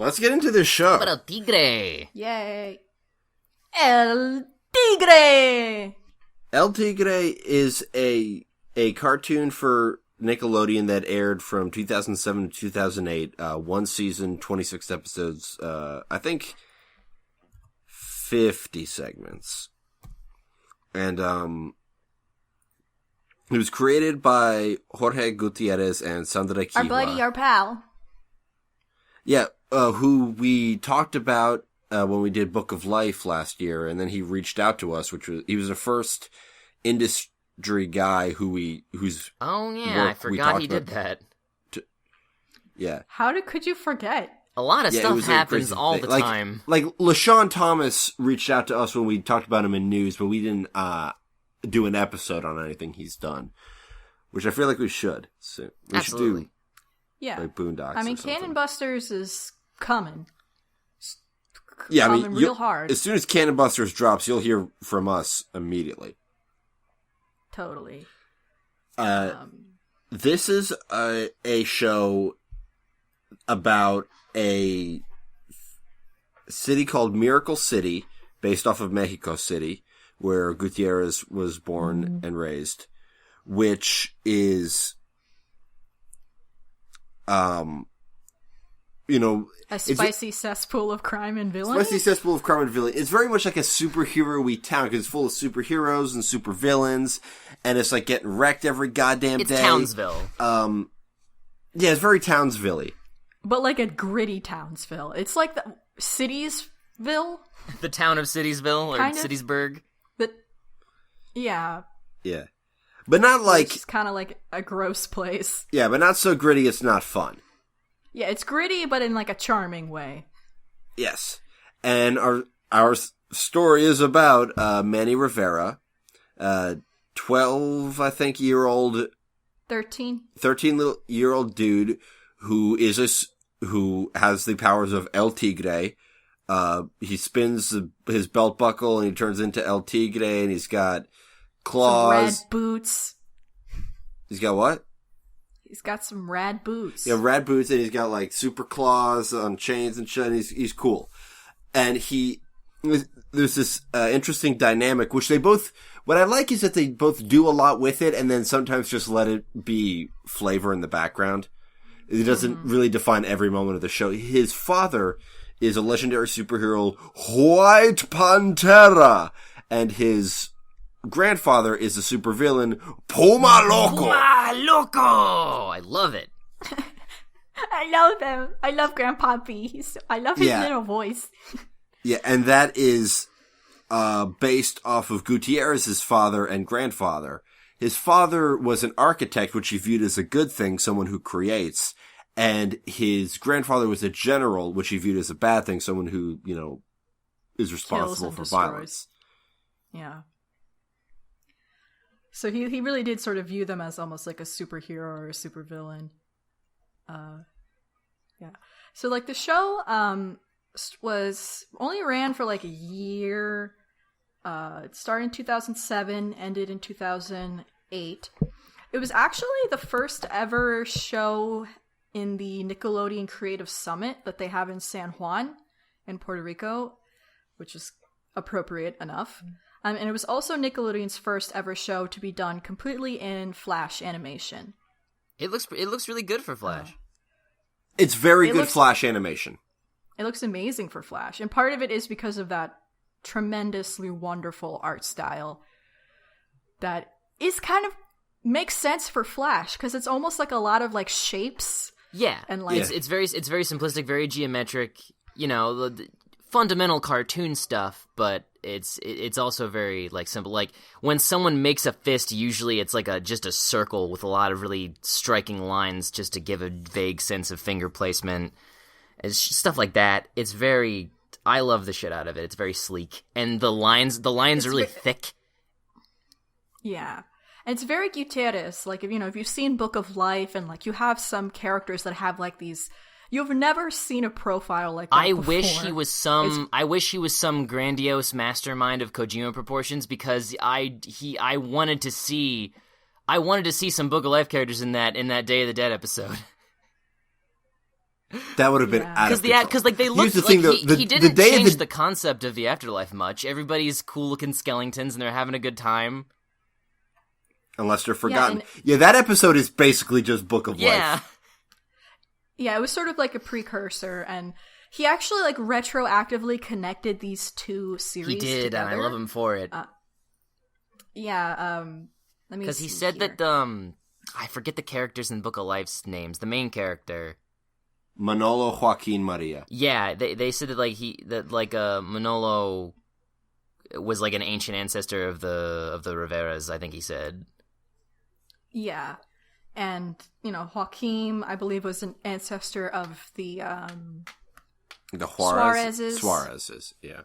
Let's get into this show. Pero Tigre. Yay. El Tigre! El Tigre is a cartoon for Nickelodeon that aired from 2007 to 2008. One season, 26 episodes, I think 50 segments. And it was created by Jorge Gutierrez and Sandra Kiwa. Our buddy, our pal. Yeah, who we talked about when we did Book of Life last year, and then he reached out to us, he was the first industry guy who's Oh yeah, I forgot he did that. Yeah. Could you forget? A lot of stuff happens all the time. Like LaShawn Thomas reached out to us when we talked about him in news, but we didn't do an episode on anything he's done, which I feel like we should. So we Absolutely. should do Yeah. like Boondocks. I mean, or something. Cannon Busters is coming. Yeah, I mean, coming real hard. As soon as Cannon Busters drops, you'll hear from us immediately. Totally. This is a show about a city called Miracle City, based off of Mexico City, where Gutierrez was born and raised, which is, a spicy cesspool of crime and villainy? Spicy cesspool of crime and villainy. It's very much like a superhero-y town, because it's full of superheroes and supervillains, and it's like getting wrecked every goddamn day. It's Townsville. Yeah, it's very Townsville-y. But like a gritty Townsville. It's like the Citiesville? The town of Citiesville, or kind of. Citiesburg. Yeah. Yeah. But not like... It's kind of like a gross place. Yeah, but not so gritty it's not fun. Yeah, it's gritty, but in like a charming way. Yes. And our story is about Manny Rivera, 12, I think, year-old... 13? 13-year-old dude who has the powers of El Tigre. He spins his belt buckle and he turns into El Tigre, and he's got claws. Some rad boots. He's got what? He's got some rad boots. Yeah, rad boots, and he's got like super claws on chains and shit, and he's cool. And there's this interesting dynamic, which what I like is that they both do a lot with it, and then sometimes just let it be flavor in the background. It doesn't really define every moment of the show. His father is a legendary superhero, White Pantera, and his grandfather is a supervillain, Puma Loco. Puma Loco! I love it. I love them. I love Grandpappy. I love his little voice. Yeah, and that is based off of Gutierrez's father and grandfather. His father was an architect, which he viewed as a good thing, someone who creates. And his grandfather was a general, which he viewed as a bad thing, someone who, is responsible for violence. Yeah. So he really did sort of view them as almost like a superhero or a supervillain. Yeah. So like the show was only ran for like a year. It started in 2007, ended in 2008. It was actually the first ever show in the Nickelodeon Creative Summit that they have in San Juan in Puerto Rico, which is appropriate enough. And it was also Nickelodeon's first ever show to be done completely in Flash animation. It looks really good for Flash. It's very good Flash animation. It looks amazing for Flash. And part of it is because of that tremendously wonderful art style that is kind of makes sense for Flash, because it's almost like a lot of like shapes. Yeah. And like it's very simplistic, very geometric, the fundamental cartoon stuff, but it's also very like simple. Like when someone makes a fist, usually it's like just a circle with a lot of really striking lines just to give a vague sense of finger placement. It's just stuff like that. It's very, I love the shit out of it. It's very sleek, and the lines are really thick. Yeah. And it's very Gutierrez. Like, if you've seen Book of Life, and like you have some characters that have like these. You've never seen a profile like that before. I wish he was some grandiose mastermind of Kojima proportions, because I wanted to see some Book of Life characters in that Day of the Dead episode. That would have been out of control. Because like they looked Here's the thing, like though, he didn't change the concept of the afterlife much. Everybody's cool looking skeletons and they're having a good time. Unless they're forgotten. Yeah, that episode is basically just Book of Life. Yeah, it was sort of like a precursor, and he actually like retroactively connected these two series. He did, together. and I love him for it. Let me. Because he said here. that I forget the characters in Book of Life's names. The main character, Manolo Joaquin Maria. Yeah, they said that Manolo was like an ancient ancestor of the Riveras. I think he said. Yeah. And, Joaquim, I believe, was an ancestor of the Suarez's, yeah.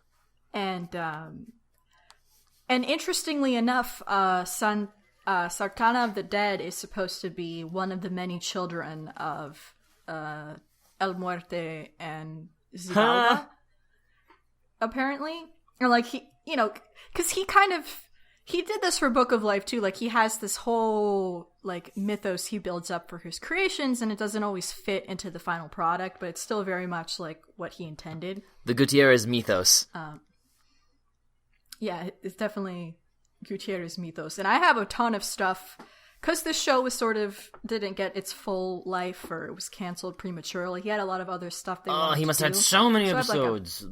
And interestingly enough, Santana of the Dead is supposed to be one of the many children of El Muerte and Zibalba, apparently. Or, like, because he did this for Book of Life, too. Like, he has this whole, like, mythos he builds up for his creations, and it doesn't always fit into the final product, but it's still very much, like, what he intended. The Gutierrez mythos. Yeah, it's definitely Gutierrez mythos. And I have a ton of stuff, because this show was didn't get its full life, or it was canceled prematurely. He had a lot of other stuff they wanted he must to have do. had so many So episodes.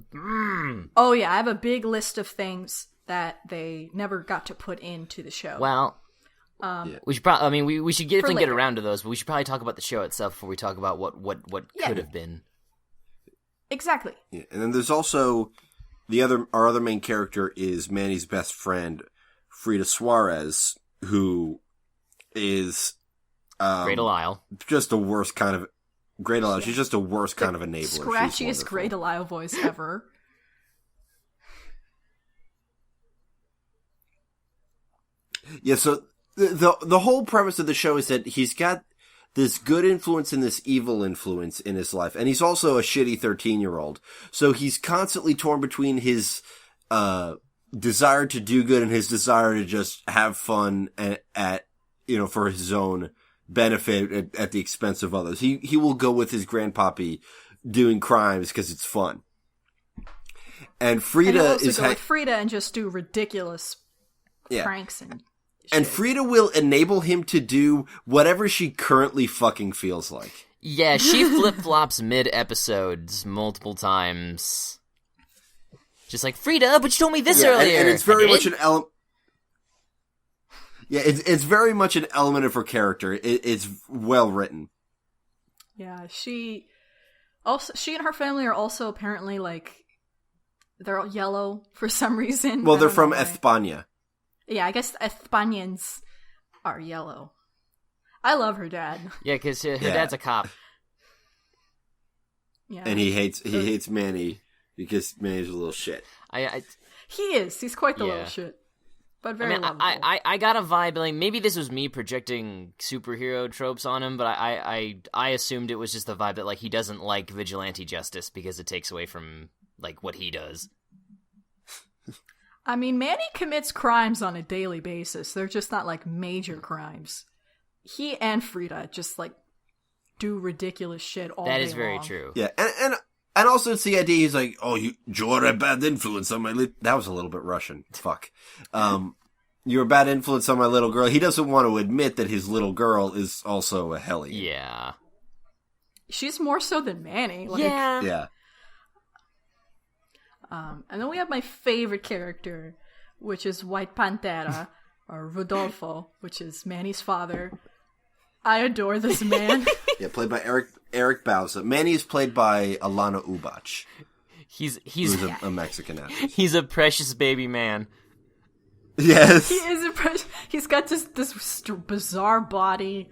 Oh, yeah, I have a big list of things that they never got to put into the show. Well, we should probably. I mean, we should get later. around to those, but we should probably talk about the show itself before we talk about what could have been. Exactly. Yeah. And then there's also our other main character is Manny's best friend, Frida Suarez, who is Great Delisle. just the worst kind of Great Delisle. She's just the worst kind of enabler. Scratchiest Great Delisle voice ever. Yeah, so the whole premise of the show is that he's got this good influence and this evil influence in his life. And he's also a shitty 13-year-old. So he's constantly torn between his desire to do good and his desire to just have fun for his own benefit at the expense of others. He will go with his grandpappy doing crimes because it's fun. And Frida and go with Frida and just do ridiculous pranks and shit. And Frida will enable him to do whatever she currently fucking feels like. Yeah, she flip-flops mid-episodes multiple times. Just like, Frida, but you told me this earlier. And it's very much an element. Yeah, it's very much an element of her character. It's well written. Yeah, she and her family are also apparently like they're all yellow for some reason. Well, they're from España. Yeah, I guess Espanians are yellow. I love her dad. Yeah, because her dad's a cop. Yeah, and he hates Manny because Manny's a little shit. He is. He's quite the little shit. But very lovable. I got a vibe, like, maybe this was me projecting superhero tropes on him, but I assumed it was just the vibe that, like, he doesn't like vigilante justice because it takes away from, like, what he does. I mean, Manny commits crimes on a daily basis. They're just not, like, major crimes. He and Frida just, like, do ridiculous shit all day long. That is very true. Yeah, and also it's the idea he's like, oh, you're a bad influence on my that was a little bit Russian. Fuck. You're a bad influence on my little girl. He doesn't want to admit that his little girl is also a hellion. Yeah. She's more so than Manny. Like, Yeah. And then we have my favorite character, which is White Pantera, or Rodolfo, which is Manny's father. I adore this man. Yeah, played by Eric Bauza. Manny is played by Alana Ubach. He's a Mexican actress. He's a precious baby man. Yes. He is he's got this bizarre body.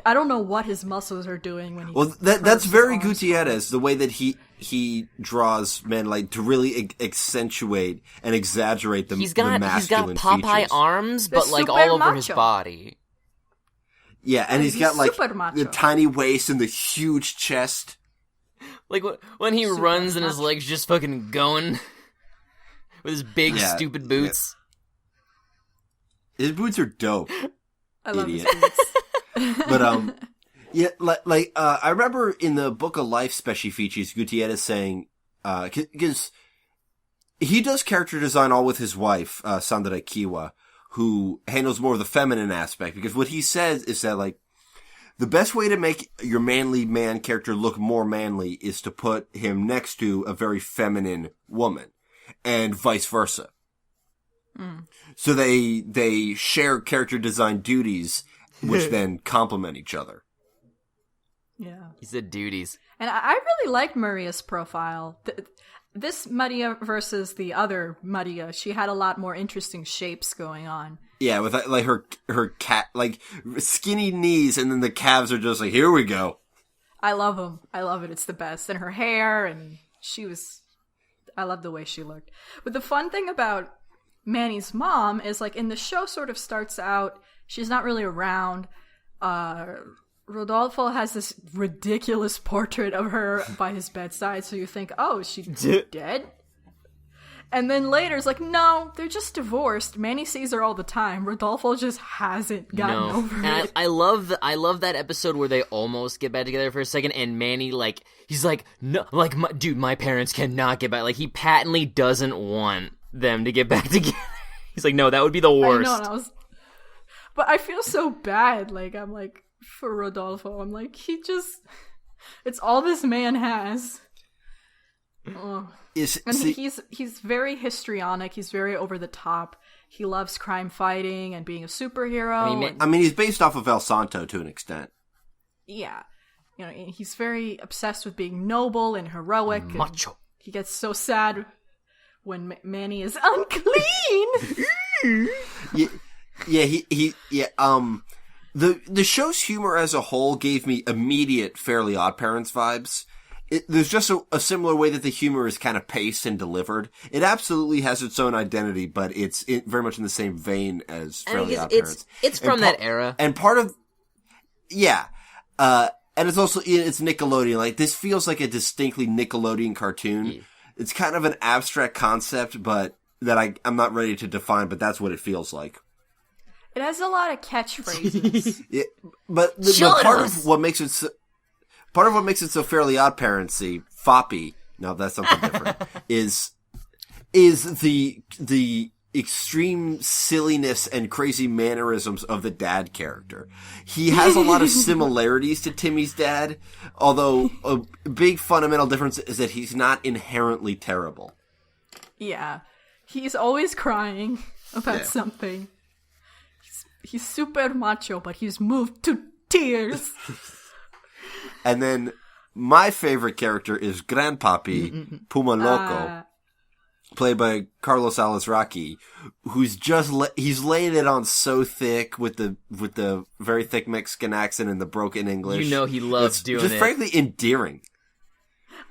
I don't know what his muscles are doing when he. Well, that's very Gutierrez, the way that he draws men, like, to really accentuate and exaggerate the masculine He's got Popeye features. arms, but The like super all over macho. his body. Yeah, and he's got like super macho. the tiny waist and the huge chest. Like when he Super runs and his macho. legs just fucking going with his big stupid boots. His boots are dope. I love his Idiot. boots. But Yeah, I remember in the Book of Life Special Features, Gutierrez saying, because he does character design all with his wife, Sandra Kiwa, who handles more of the feminine aspect, because what he says is that, like, the best way to make your manly man character look more manly is to put him next to a very feminine woman, and vice versa. So they share character design duties, which then complement each other. Yeah. He said duties. And I really liked Maria's profile. This Maria versus the other Maria, she had a lot more interesting shapes going on. Yeah, with like her cat, like skinny knees, and then the calves are just like, here we go. I love them. I love it. It's the best. And her hair, and I love the way she looked. But the fun thing about Manny's mom is, like, in the show sort of starts out, she's not really around. Rodolfo has this ridiculous portrait of her by his bedside, so you think, oh, is she dead? And then later it's like, no, they're just divorced. Manny sees her all the time. Rodolfo just hasn't gotten over it. I love that episode where they almost get back together for a second, and Manny, like, he's like, no, like, dude, my parents cannot get back. Like, he patently doesn't want them to get back together. He's like, no, that would be the worst. I know, but I feel so bad. Like, I'm like, for Rodolfo, I'm like, it's all this man has. Oh. He's very histrionic. He's very over the top. He loves crime fighting and being a superhero. I mean, he's based off of El Santo to an extent. Yeah, he's very obsessed with being noble and heroic. Macho. And he gets so sad when Manny is unclean. The show's humor as a whole gave me immediate Fairly OddParents vibes. There's just a similar way that the humor is kind of paced and delivered. It absolutely has its own identity, but it's very much in the same vein as Fairly OddParents. It's from that era. And part of, and it's also, it's Nickelodeon. Like, this feels like a distinctly Nickelodeon cartoon. Yeah. It's kind of an abstract concept, but that I'm not ready to define, but that's what it feels like. It has a lot of catchphrases. Yeah, but part of what makes it so Fairly OddParentsy, Foppy, no, that's something different, is the extreme silliness and crazy mannerisms of the dad character. He has a lot of similarities to Timmy's dad, although a big fundamental difference is that he's not inherently terrible. Yeah. He's always crying about something. He's super macho, but he's moved to tears. And then my favorite character is Grandpapi Puma Loco, played by Carlos Alazraqui, who's he's laying it on so thick with the very thick Mexican accent and the broken English. You know he loves doing it. Just frankly endearing.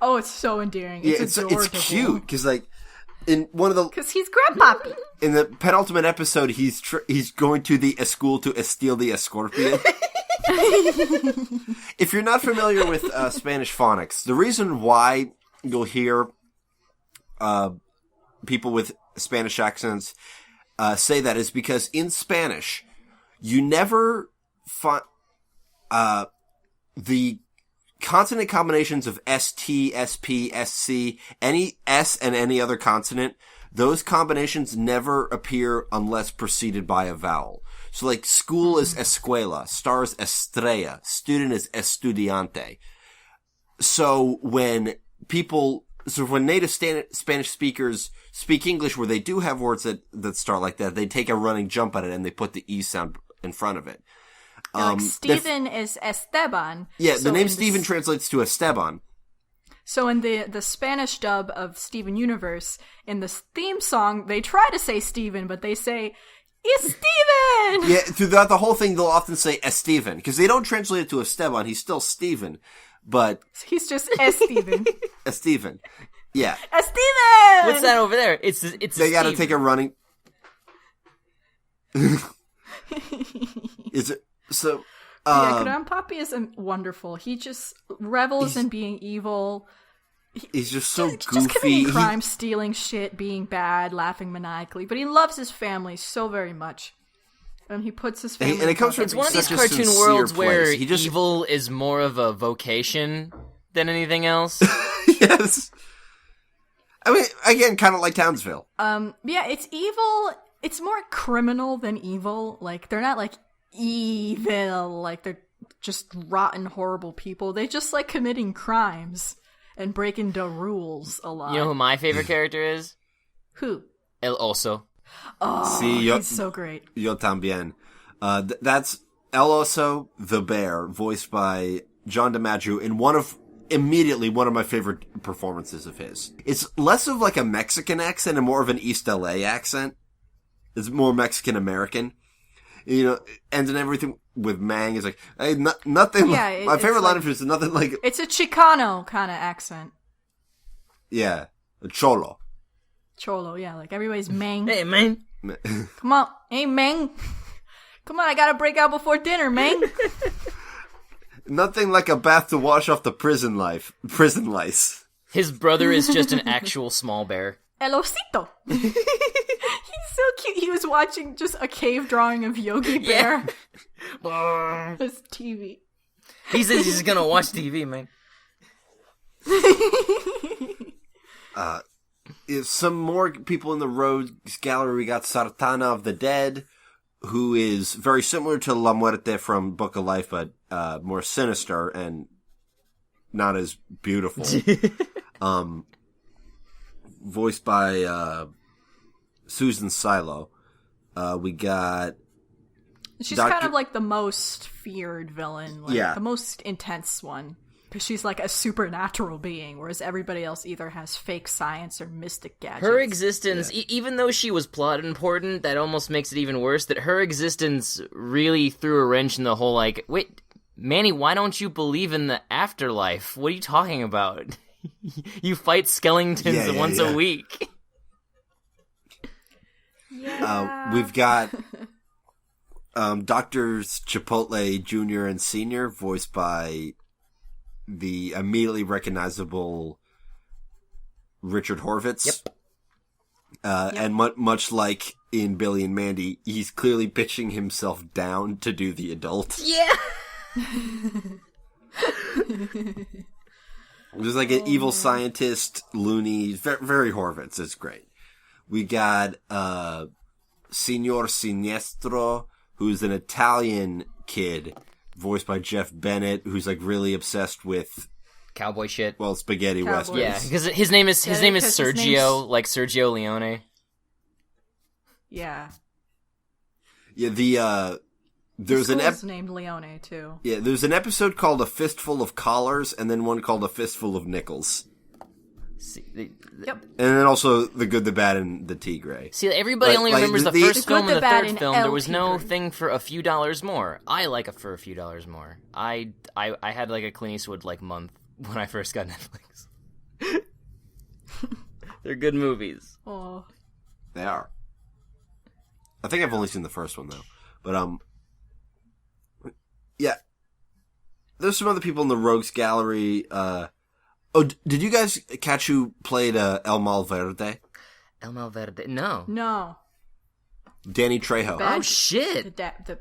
Oh, it's so endearing. It's cute because, like, in one of the, because he's Grandpapi. In the penultimate episode, he's going to the school to steal the Escorpion. If you're not familiar with Spanish phonics, the reason why you'll hear people with Spanish accents say that is because in Spanish, you never find the consonant combinations of ST, SP, SC, any S and any other consonant, those combinations never appear unless preceded by a vowel. So, like, school is escuela, star is estrella, student is estudiante. So when native Spanish speakers speak English where they do have words that start like that, they take a running jump at it and they put the E sound in front of it. Like Stephen is Esteban. Yeah, so the name Stephen translates to Esteban. So in the Spanish dub of Steven Universe, in the theme song, they try to say Steven, but they say, Steven! Yeah, throughout the whole thing, they'll often say Esteban, because they don't translate it to Esteban. He's still Steven, but... He's just Esteban. Esteban. Yeah. Esteban! What's that over there? It's They gotta take a running... Is it... So... Grandpapi is wonderful. He just revels in being evil. He's just so goofy. Just committing crime, stealing shit, being bad, laughing maniacally. But he loves his family so very much. And he puts his family. And it comes from It's one of these such a cartoon sincere worlds where place. He just evil is more of a vocation than anything else. yes. I mean, again, kind of like Townsville. Yeah, it's evil. It's more criminal than evil. Like, they're not like evil. Like, they're just rotten, horrible people. They just like committing crimes and breaking the rules a lot. You know who my favorite character is? Who? El Oso. Oh, See, he's so great. Yo también. That's El Oso, the bear, voiced by John DiMaggio in immediately one of my favorite performances of his. It's less of like a Mexican accent and more of an East LA accent. It's more Mexican American. You know, and then everything with Mang is like, hey, nothing. Yeah, my favorite line like, of his is nothing like. It's a Chicano kind of accent. Yeah, a cholo. Cholo, yeah, like everybody's Mang. Hey, man. Come on, hey Mang. Come on, I gotta break out before dinner, Mang. Nothing like a bath to wash off the prison lice. His brother is just an actual small bear. El Osito. He's so cute. He was watching just a cave drawing of Yogi Bear. Yeah. His TV. He says he's gonna watch TV, man. Some more people in the Rogues Gallery. We got Sartana of the Dead, who is very similar to La Muerte from Book of Life, but more sinister and not as beautiful. Voiced by Susan Silo. We got... She's kind of like the most feared villain. Like, Yeah. The most intense one. Because she's like a supernatural being, whereas everybody else either has fake science or mystic gadgets. Her existence, even though she was plot important, that almost makes it even worse, that her existence really threw a wrench in the whole, like, wait, Manny, why don't you believe in the afterlife? What are you talking about? You fight skeletons once a week. Yeah. We've got Doctors Chipotle Jr. and Sr., voiced by the immediately recognizable Richard Horvitz. Yep. And much like in Billy and Mandy, he's clearly pitching himself down to do the adult. Yeah! There's like an evil scientist, loony, very Horvitz. It's great. We got Signor Sinestro, who's an Italian kid, voiced by Jeff Bennett, who's like really obsessed with Cowboy shit. well, spaghetti Cowboys. westerns. Yeah, because his name is Sergio, like Sergio Leone. Yeah. Yeah, there's The an school's named Leone, too. yeah, there's an episode called A Fistful of Collars, and then one called A Fistful of Nickels, Yep. and then also The Good, the Bad, and the Tigre. See, everybody only Like, remembers the the- first The film Good, and the the Bad, third and film. El There was no Tigre. thing for a few dollars more. I like it for a few dollars more. I had like a Clint Eastwood like month when I first got Netflix. They're good movies. Oh. They are. I think I've only seen the first one though, but yeah. There's some other people in the Rogues Gallery. Did you guys catch who played El Malverde? El Malverde. No. No. Danny Trejo. Bad- Oh shit. The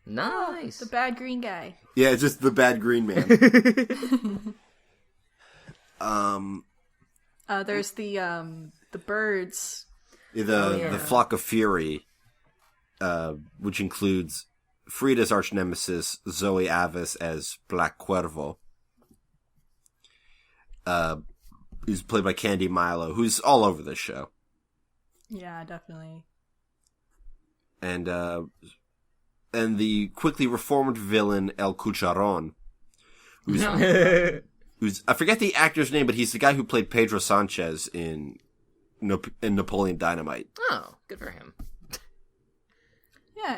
Nice. the bad green guy. Yeah, it's just the bad green man. There's the birds. The Flock of Fury, which includes Frida's arch nemesis Zoe Avis as Black Cuervo. Who's played by Candy Milo, who's all over this show. Yeah, definitely. And the quickly reformed villain El Cucharon, who's I forget the actor's name, but he's the guy who played Pedro Sanchez in Napoleon Dynamite. Oh, good for him. Yeah,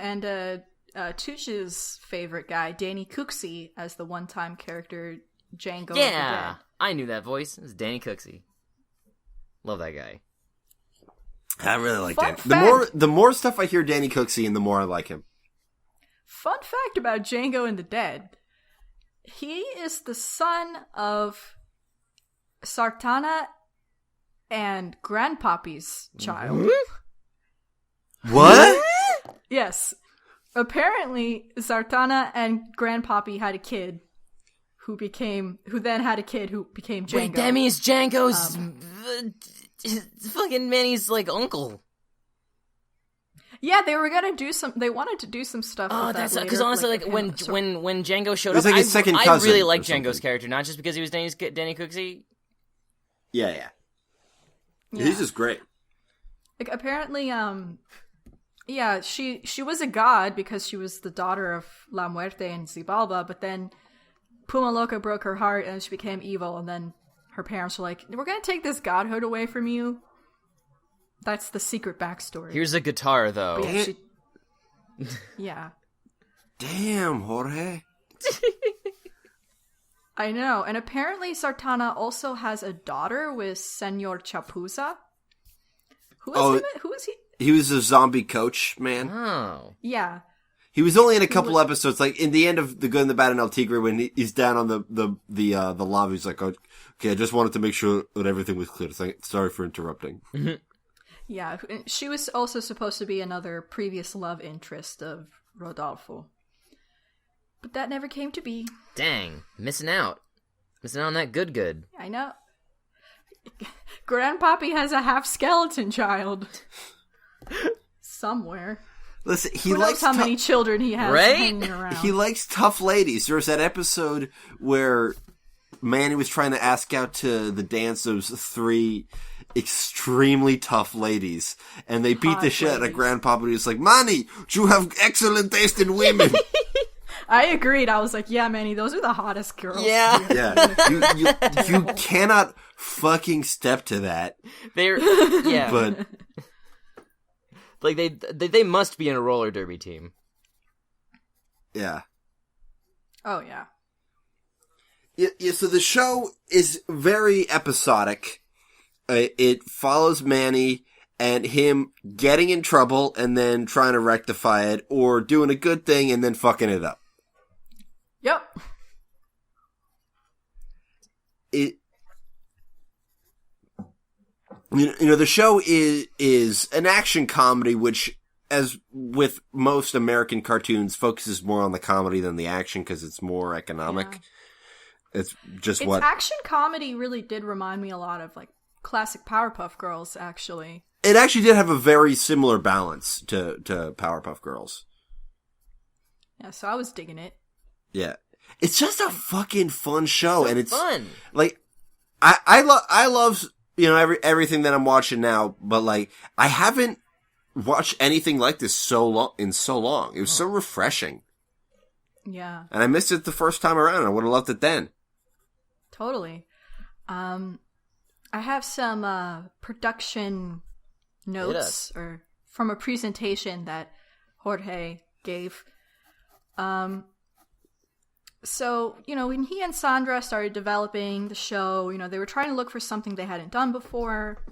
and Tooch's favorite guy, Danny Cooksey, as the one-time character Django of the Yeah, Dead. I knew that voice. It's Danny Cooksey. Love that guy. I really like Fun Danny. fact. The more stuff I hear Danny Cooksey, and the more I like him. Fun fact about Django and the Dead. He is the son of Sartana and Grandpappy's child. What? Yes. Apparently, Zartana and Grandpappy had a kid who then had a kid who became Django. Wait, that means Django's fucking Manny's like uncle. Yeah, they wanted to do some stuff. Oh, with that's that because later, honestly, like when Django showed was up, like his second I cousin really or liked something. Django's character, not just because he was Danny Cooksey. Yeah. Yeah. He's just great. Like apparently, yeah, she was a god because she was the daughter of La Muerte and Xibalba, but then Puma Loca broke her heart and she became evil, and then her parents were like, "We're gonna take this godhood away from you." That's the secret backstory. Here's a guitar, though. But yeah. Damn, Jorge. I know, and apparently Sartana also has a daughter with Senor Chapuza. Who is he? He was a zombie coach, man. Oh. Yeah. He was only in a couple episodes, like in the end of The Good and the Bad and El Tigre, when he's down on the lava. He's like, "Okay, I just wanted to make sure that everything was clear. Sorry for interrupting." Yeah, she was also supposed to be another previous love interest of Rodolfo. But that never came to be. Dang, missing out on that good. I know. Grandpappy has a half skeleton child. Somewhere. Listen, he Who likes knows how many children he has Right? hanging around. He likes tough ladies. There was that episode where Manny was trying to ask out to the dance those 3 extremely tough ladies, and they beat the shit out of Grandpapa. He was like, "Manny, you have excellent taste in women." I agreed. I was like, yeah, Manny, those are the hottest girls. Yeah. Yeah, you cannot fucking step to that. Yeah. But like they must be in a roller derby team. yeah. Oh, yeah. Yeah, so the show is very episodic. It follows Manny and him getting in trouble and then trying to rectify it, or doing a good thing and then fucking it up. Yep. The show is an action comedy, which, as with most American cartoons, focuses more on the comedy than the action because it's more economic. Yeah. It's action comedy really did remind me a lot of like classic Powerpuff Girls, actually. It actually did have a very similar balance to Powerpuff Girls. Yeah, so I was digging it. Yeah. It's just a fucking fun show, and it's fun. Like, I love, everything that I'm watching now, but like, I haven't watched anything like this in so long. It was so refreshing. Yeah. And I missed it the first time around. I would have loved it then. Totally. I have some production notes or from a presentation that Jorge gave. So, when he and Sandra started developing the show, they were trying to look for something they hadn't done before.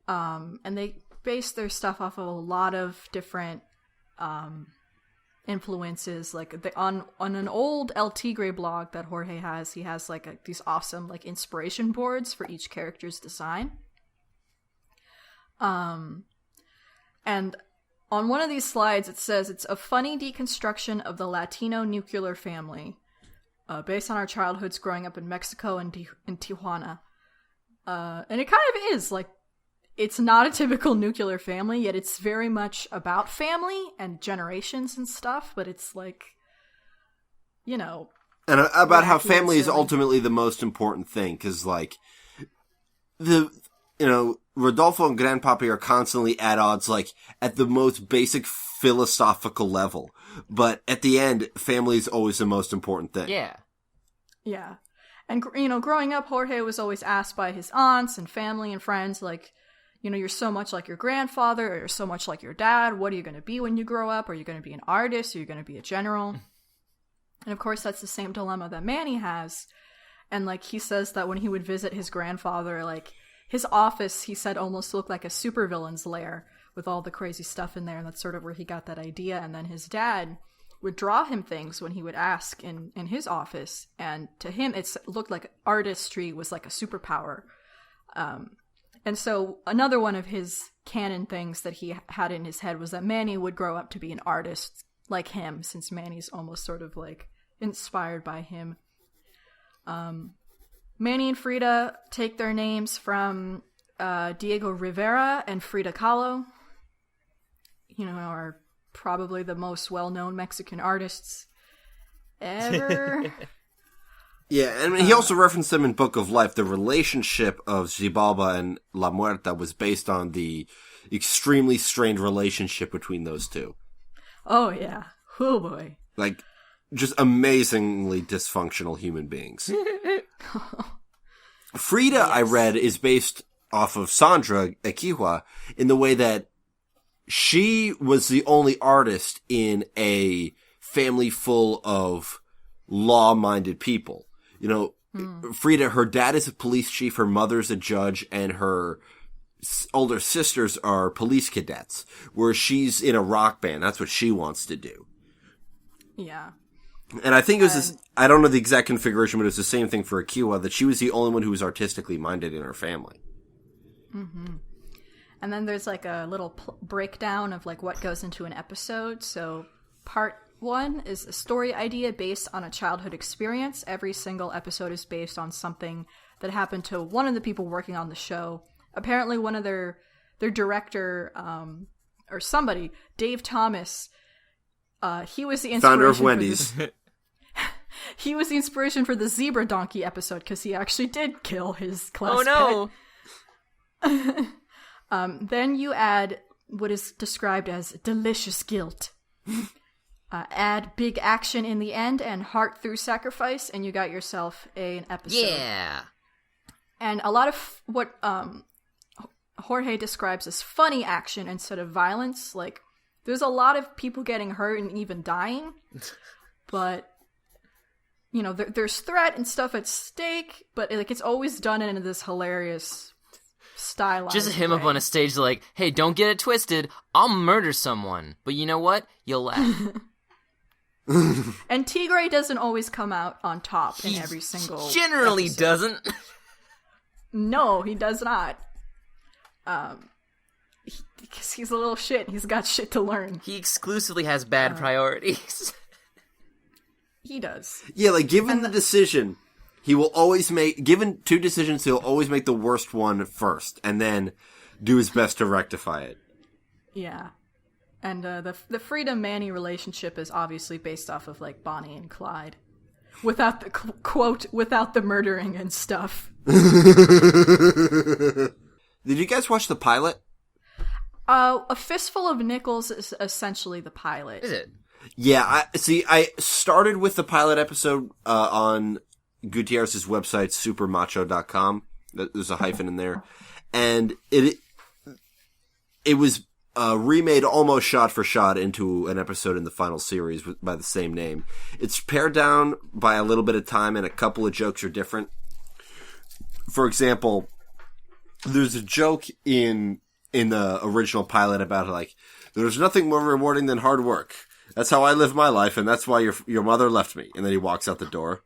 And they based their stuff off of a lot of different influences. Like on an old El Tigre blog that Jorge has, he has like these awesome like inspiration boards for each character's design. And on one of these slides, it says it's a funny deconstruction of the Latino nuclear family, based on our childhoods growing up in Mexico and in Tijuana. And it kind of is like, it's not a typical nuclear family, yet it's very much about family and generations and stuff, but it's like, And about how wacky family and is silly. ultimately the most important thing, because like, Rodolfo and Grandpappy are constantly at odds, like, at the most basic philosophical level. But at the end, family is always the most important thing. Yeah. Yeah. And, growing up, Jorge was always asked by his aunts and family and friends, like, you're so much like your grandfather, or you're so much like your dad. What are you going to be when you grow up? Are you going to be an artist? Are you going to be a general? And of course, that's the same dilemma that Manny has. And, like, he says that when he would visit his grandfather, like, his office, he said, almost looked like a supervillain's lair with all the crazy stuff in there. And that's sort of where he got that idea. And then his dad would draw him things when he would ask in his office. And to him, it looked like artistry was like a superpower. And so another one of his canon things that he had in his head was that Manny would grow up to be an artist like him, since Manny's almost sort of like inspired by him. Manny and Frida take their names from Diego Rivera and Frida Kahlo, are probably the most well-known Mexican artists ever. Yeah, and he also referenced them in Book of Life. The relationship of Xibalba and La Muerta was based on the extremely strained relationship between those two. Oh, yeah. Oh, boy. Like, just amazingly dysfunctional human beings. Frida, yes. I read, is based off of Sandra Equihua in the way that she was the only artist in a family full of law-minded people. Frida, her dad is a police chief, her mother's a judge, and her older sisters are police cadets, where she's in a rock band. That's what she wants to do. Yeah. And I think it was I don't know the exact configuration, but it was the same thing for Akiwa, that she was the only one who was artistically minded in her family. Mm-hmm. And then there's like a little breakdown of like what goes into an episode. So part 1 is a story idea based on a childhood experience. Every single episode is based on something that happened to one of the people working on the show. Apparently one of their director, or somebody, Dave Thomas, he was the inspiration founder of Wendy's. He was the inspiration for the zebra donkey episode because he actually did kill his class pet. Then you add what is described as delicious guilt. Add big action in the end and heart through sacrifice, and you got yourself an episode. Yeah. And a lot of what Jorge describes as funny action instead of violence. Like, there's a lot of people getting hurt and even dying, but there's threat and stuff at stake. But like, it's always done in this hilarious stylized just him way. Up on a stage like, hey, don't get it twisted, I'll murder someone, but you know what, you'll laugh. And Tigre doesn't always come out on top in every single generally episode. Doesn't. No, he does not. Because he's a little shit. He's got shit to learn. He exclusively has bad priorities. He does. Yeah, like, given the decision, he will always given 2 decisions, he'll always make the worst one first, and then do his best to rectify it. Yeah. And the Frida-Manny relationship is obviously based off of, like, Bonnie and Clyde. Without the, quote, without the murdering and stuff. Did you guys watch the pilot? A Fistful of Nickels is essentially the pilot. Is it? Yeah, I started with the pilot episode on Gutierrez's website, supermacho.com. There's a hyphen in there. And it was remade almost shot for shot into an episode in the final series by the same name. It's pared down by a little bit of time, and a couple of jokes are different. For example, there's a joke in the original pilot about, like, there's nothing more rewarding than hard work. That's how I live my life, and that's why your mother left me. And then he walks out the door.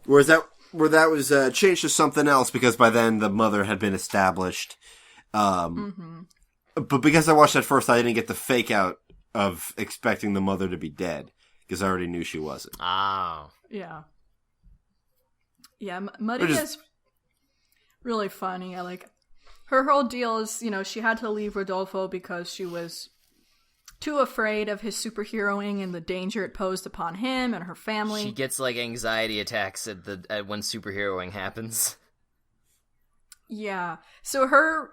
Where that was changed to something else, because by then the mother had been established. But because I watched that first, I didn't get the fake out of expecting the mother to be dead, because I already knew she wasn't. Oh. Yeah. Yeah, Maria's really funny. Her whole deal is, she had to leave Rodolfo because she was too afraid of his superheroing and the danger it posed upon him and her family. She gets, like, anxiety attacks at when superheroing happens. Yeah. So her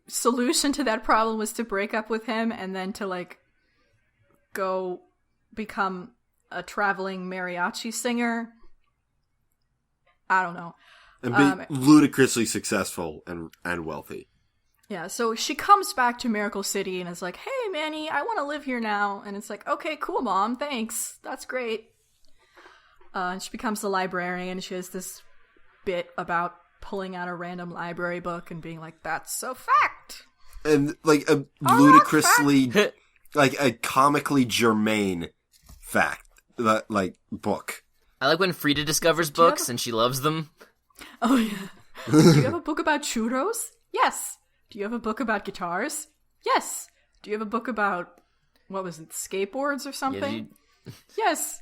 solution to that problem was to break up with him and then to, like, go become a traveling mariachi singer. I don't know. And be ludicrously successful and wealthy. Yeah, so she comes back to Miracle City and is like, hey, Manny, I want to live here now. And it's like, okay, cool, Mom, thanks. That's great. And she becomes the librarian. She has this bit about pulling out a random library book and being like, that's a fact. And, like, a ludicrously, like, a comically germane fact, like, book. I like when Frida discovers books and she loves them. Oh, yeah. Do you have a book about churros? Yes. Do you have a book about guitars? Yes. Do you have a book about, what was it, skateboards or something? Yes.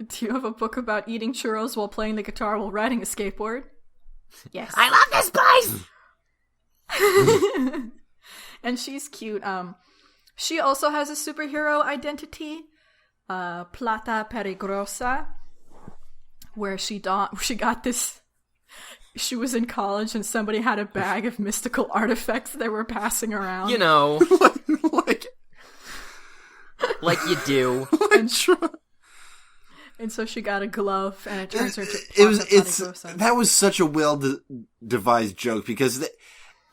Do you have a book about eating churros while playing the guitar while riding a skateboard? Yes. I love this place! And she's cute. She also has a superhero identity, Plata Peligrosa, where she got this. She was in college and somebody had a bag of mystical artifacts they were passing around. You know, like like you do. And so she got a glove, and it turns her into that was such a well-devised joke, because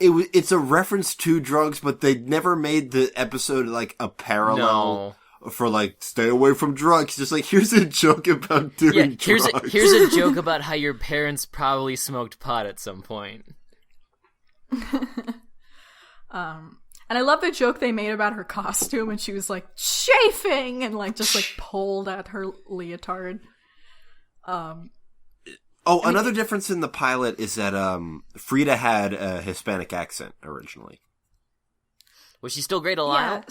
it's a reference to drugs, but they never made the episode like a parallel for like stay away from drugs. Just like, here's a joke about doing drugs. Here's a joke about how your parents probably smoked pot at some point. And I love the joke they made about her costume, and she was like chafing and like just like pulled at her leotard. Another difference in the pilot is that Frida had a Hispanic accent originally. Was she still Grey Delisle?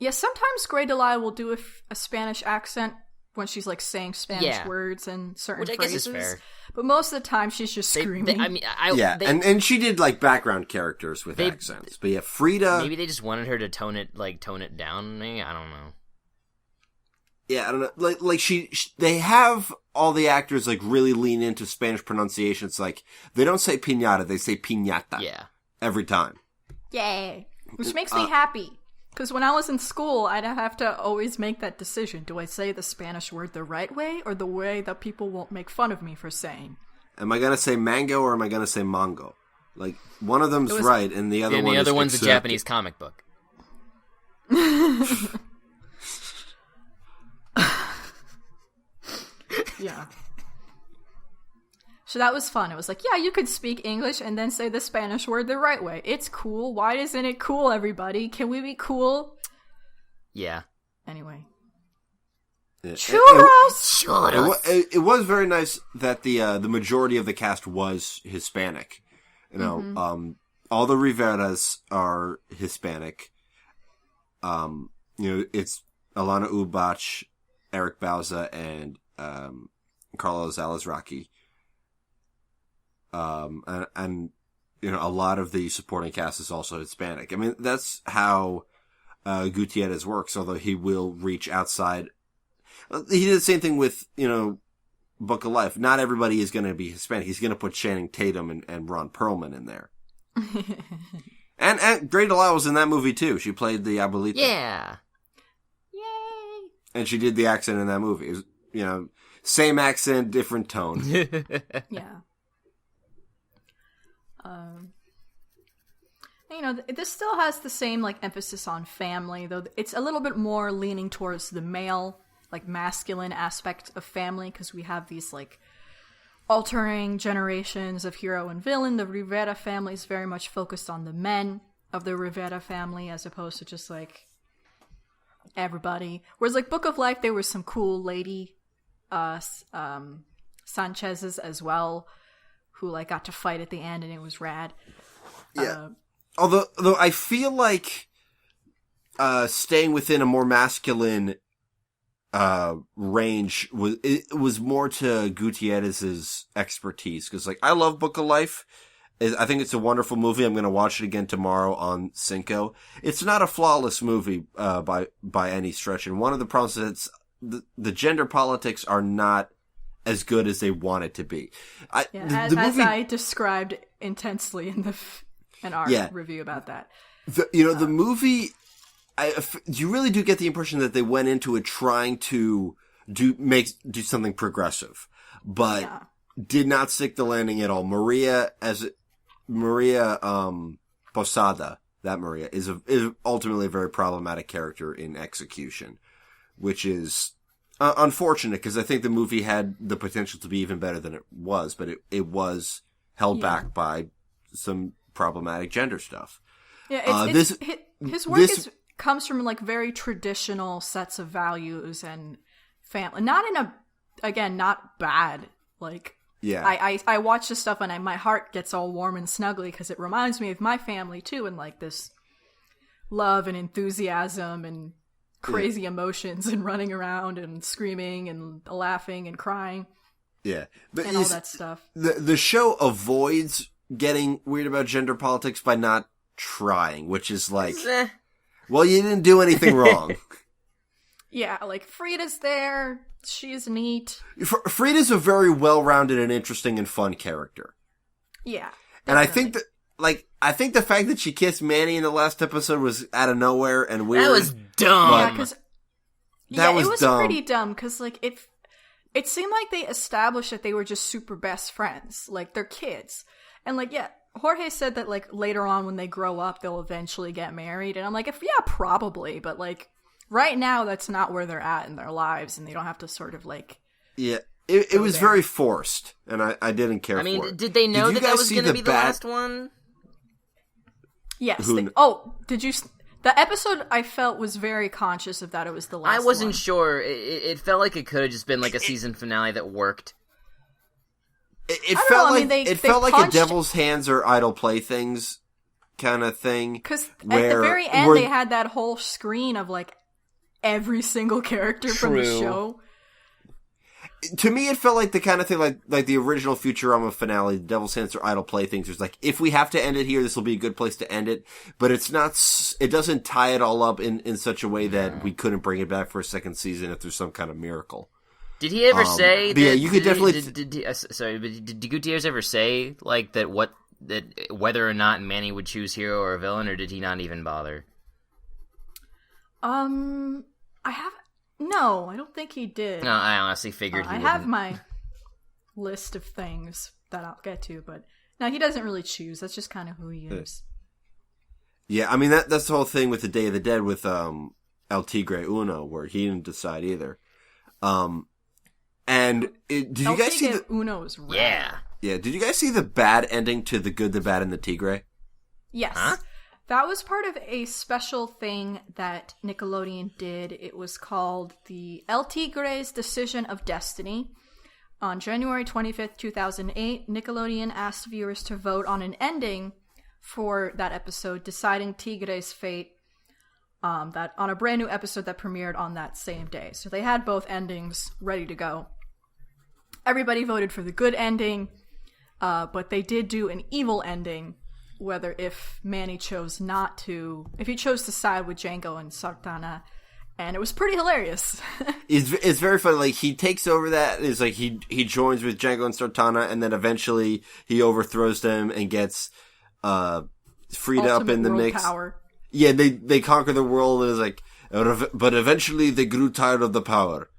Yeah, sometimes Grey Delisle will do a Spanish accent when she's like saying Spanish words and certain phrases. Which I guess is fair. But most of the time she's just screaming. And she did like background characters with accents. But yeah, Frida. Maybe they just wanted her to tone it down. Maybe, I don't know. Yeah, I don't know. Like they have all the actors like really lean into Spanish pronunciation. It's like they don't say piñata, they say piñata. Yeah, every time. Yay, which makes me happy. Because when I was in school, I'd have to always make that decision. Do I say the Spanish word the right way, or the way that people won't make fun of me for saying? Am I going to say mango, or am I going to say mango? Like, one of them's right, and the other one is the other one's a Japanese comic book. Yeah. So that was fun. It was like, yeah, you could speak English and then say the Spanish word the right way. It's cool. Why isn't it cool, everybody? Can we be cool? Yeah. Anyway. Yeah. Churros! It was very nice that the majority of the cast was Hispanic. You know, all the Riveras are Hispanic. You know, it's Alana Ubach, Eric Bauza, and Carlos Alazraqui. And you know, a lot of the supporting cast is also Hispanic. I mean, that's how Gutierrez works, although he will reach outside. He did the same thing with, you know, Book of Life. Not everybody is going to be Hispanic. He's going to put Channing Tatum and Ron Perlman in there. and Grey Delisle was in that movie too. She played the Abuelita. Yeah. Yay! And she did the accent in that movie. It was, you know, same accent, different tone. Yeah. You know, this still has the same, like, emphasis on family, though it's a little bit more leaning towards the male, like, masculine aspect of family, because we have these, like, altering generations of hero and villain. The Rivera family is very much focused on the men of the Rivera family, as opposed to just, like, everybody. Whereas, like, Book of Life, there were some cool lady Sanchez's as well, who, like, got to fight at the end, and it was rad. Yeah. Although I feel like staying within a more masculine range was more to Gutierrez's expertise. Because, like, I love Book of Life. I think it's a wonderful movie. I'm going to watch it again tomorrow on Cinco. It's not a flawless movie by any stretch. And one of the problems is the gender politics are not as good as they want it to be. As I described intensely in our review about that. The movie, you really do get the impression that they went into it trying to do something progressive, but did not stick the landing at all. Maria Posada, that Maria is ultimately a very problematic character in execution, which is unfortunate, because I think the movie had the potential to be even better than it was, but it was held back by some problematic gender stuff. Yeah, his work comes from, like, very traditional sets of values and family. Not in not bad, like, Yeah. I watch this stuff and my heart gets all warm and snuggly because it reminds me of my family too, and like this love and enthusiasm and crazy emotions and running around and screaming and laughing and crying. Yeah. But and all that stuff. The show avoids getting weird about gender politics by not trying, which is like, well, you didn't do anything wrong. Yeah, like Frida's there. She's neat. Frida's a very well-rounded and interesting and fun character. Yeah. Definitely. And I think the fact that she kissed Manny in the last episode was out of nowhere and weird. That was dumb. Yeah, because it was dumb. Pretty dumb because like it seemed like they established that they were just super best friends, like they're kids, and like Jorge said that like later on when they grow up they'll eventually get married, and I'm like, probably, but like right now that's not where they're at in their lives, and they don't have to sort of like it was very forced, and I didn't care. I mean, for it. did they know that was going to be the last one? Yes. Did you? The episode I felt was very conscious of that it was the last one. I wasn't sure. It felt like it could have just been like a season finale that worked. It felt like a devil's hands or idle playthings kind of thing. Because at the very end they had that whole screen of like every single character from the show. To me, it felt like the kind of thing like the original Futurama finale, the Devil's Hands or Idle Playthings. Was like, if we have to end it here, this will be a good place to end it. But it's not. It doesn't tie it all up in such a way that we couldn't bring it back for a second season if there's some kind of miracle. Did he ever say? That, yeah, you could definitely. Did Gutierrez ever say like that whether or not Manny would choose hero or villain, or did he not even bother? No, I don't think he did. No, I honestly figured he I wouldn't. have my list of things that I'll get to, but no, he doesn't really choose. That's just kind of who he is. Yeah, I mean that's the whole thing with the Day of the Dead with El Tigre Uno, where he didn't decide either. Did you guys see the Uno's rad. Yeah, did you guys see the bad ending to The Good, the Bad, and the Tigre? Yes. Huh? That was part of a special thing that Nickelodeon did. It was called the El Tigre's Decision of Destiny. On January 25th, 2008, Nickelodeon asked viewers to vote on an ending for that episode, deciding Tigre's fate that on a brand new episode that premiered on that same day. So they had both endings ready to go. Everybody voted for the good ending, but they did do an evil ending. Whether if Manny chose if he chose to side with Django and Sartana, and it was pretty hilarious. It's very funny. Like he takes over that. It's like he joins with Django and Sartana, and then eventually he overthrows them and gets Frida up in the mix. Power. Yeah, they conquer the world, and it's like, but eventually they grew tired of the power,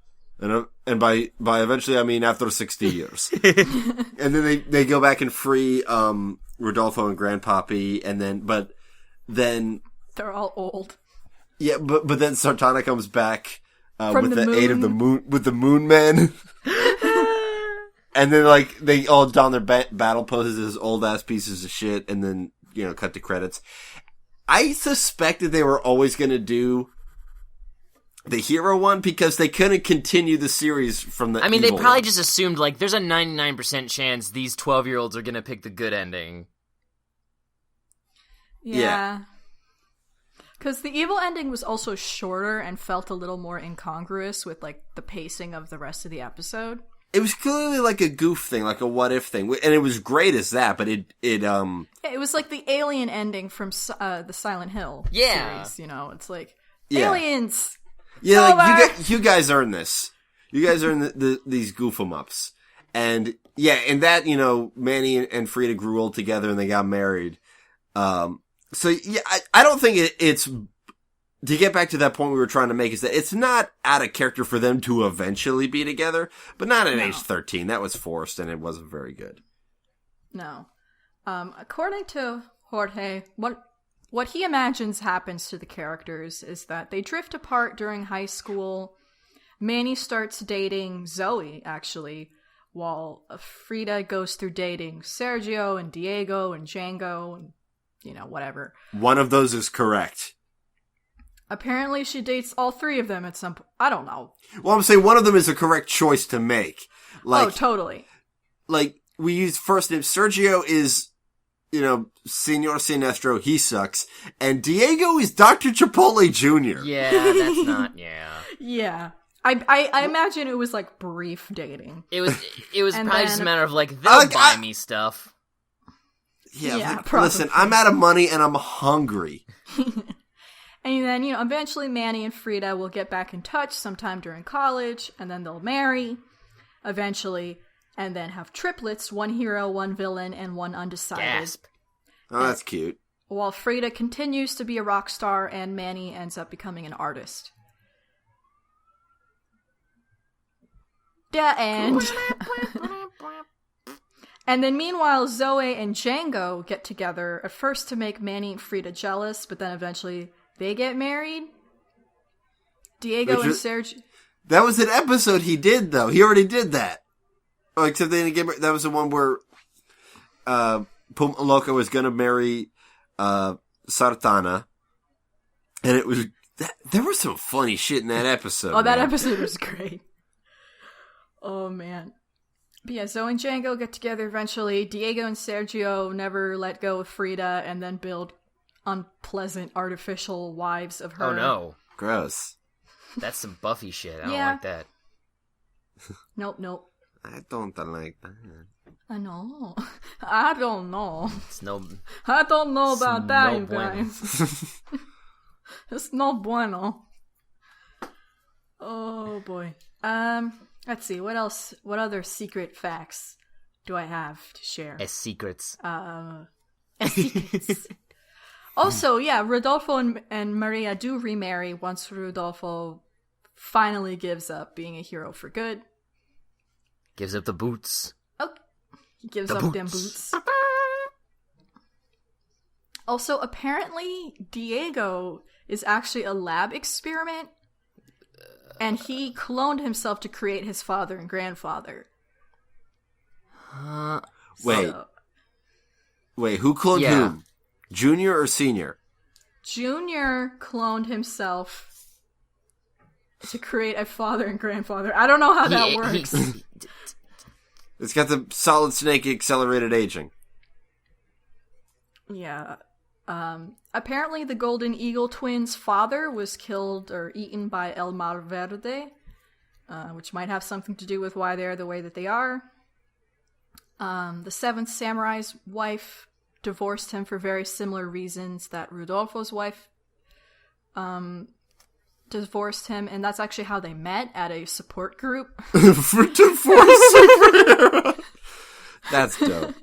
and by eventually I mean after 60 years, and then they go back and free Rodolfo and Grandpappy, but then they're all old. Yeah, but then Sartana comes back with the moon. aid of the moon, with the Moon Men, and then like they all don their battle poses as old ass pieces of shit, and then cut to credits. I suspected they were always going to do the hero one because they couldn't continue the series from the. I mean, they probably one. just assumed like there's a 99% chance these 12-year-olds are gonna pick the good ending. Yeah. Because the evil ending was also shorter and felt a little more incongruous with like the pacing of the rest of the episode. It was clearly like a goof thing, like a what if thing, and it was great as that. But it was like the alien ending from the Silent Hill series. It's like aliens. Yeah, like you guys earn this. You guys earn these goof 'em ups, and and that Manny and Frida grew old together and they got married. So yeah, I don't think it's to get back to that point we were trying to make is that it's not out of character for them to eventually be together, but not at age 13. That was forced and it wasn't very good. No. According to Jorge, what he imagines happens to the characters is that they drift apart during high school. Manny starts dating Zoe, actually, while Frida goes through dating Sergio and Diego and Django and, whatever. One of those is correct. Apparently she dates all three of them at some point. I don't know. Well, I'm saying one of them is a correct choice to make. Oh, totally. like, we use first names. Sergio is, Senor Sinestro, he sucks. And Diego is Dr. Chipotle Jr. Yeah, that's not, yeah. Yeah. I imagine it was, like, brief dating. It was probably just a matter of, like, they'll buy me stuff. Yeah, probably. Listen, I'm out of money and I'm hungry. And then, eventually Manny and Frida will get back in touch sometime during college, and then they'll marry, eventually, and then have triplets, one hero, one villain, and one undecided. Gasp. Oh, that's cute. While Frida continues to be a rock star, and Manny ends up becoming an artist. The end. And then meanwhile, Zoe and Django get together, at first to make Manny and Frida jealous, but then eventually they get married. Diego and Sergio... That was an episode he did, though. He already did that. Oh, except they didn't get married. That was the one where Puma Loca was going to marry Sartana. And it was... There was some funny shit in that episode. Oh, that episode was great. Oh, man. But yeah, Zoe and Django get together eventually. Diego and Sergio never let go of Frida and then build unpleasant artificial wives of her. Oh, no. Gross. That's some Buffy shit. I don't Yeah. like that. Nope. I don't like that. I know. I don't know. It's no... I don't know about that, no you bueno. guys. It's no bueno. Oh, boy. Let's see. What else? What other secret facts do I have to share? As secrets. Secrets. Also, yeah, Rodolfo and Maria do remarry once Rodolfo finally gives up being a hero for good. Gives up the boots. Oh, he gives The up boots. them boots. Also, apparently, Diego is actually a lab experiment, and he cloned himself to create his father and grandfather. Wait, So, who cloned Yeah. whom? Junior or Senior? Junior cloned himself to create a father and grandfather. I don't know how that works. It's got the Solid Snake accelerated aging. Yeah. Apparently the Golden Eagle twins' father was killed or eaten by El Mar Verde, which might have something to do with why they're the way that they are. The Seventh Samurai's wife divorced him for very similar reasons that Rudolfo's wife divorced him, and that's actually how they met, at a support group. For divorce superhero. That's dope.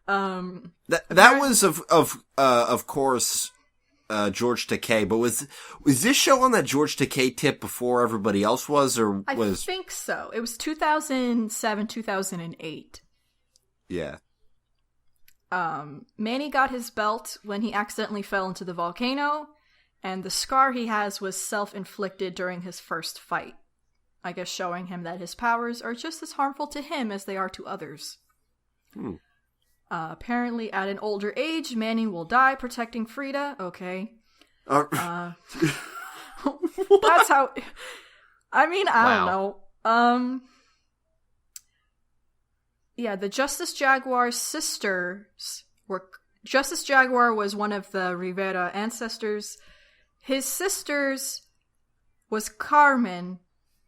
That was of course George Takei, but was this show on that George Takei tip before everybody else was, or was? I think so. It was 2007, 2008. Yeah. Manny got his belt when he accidentally fell into the volcano, and the scar he has was self-inflicted during his first fight. I guess showing him that his powers are just as harmful to him as they are to others. Apparently, at an older age, Manny will die protecting Frida. Okay. That's how... I mean, I don't know. Yeah, the Justice Jaguar's sisters were... Justice Jaguar was one of the Rivera ancestors. His sisters was Carmen,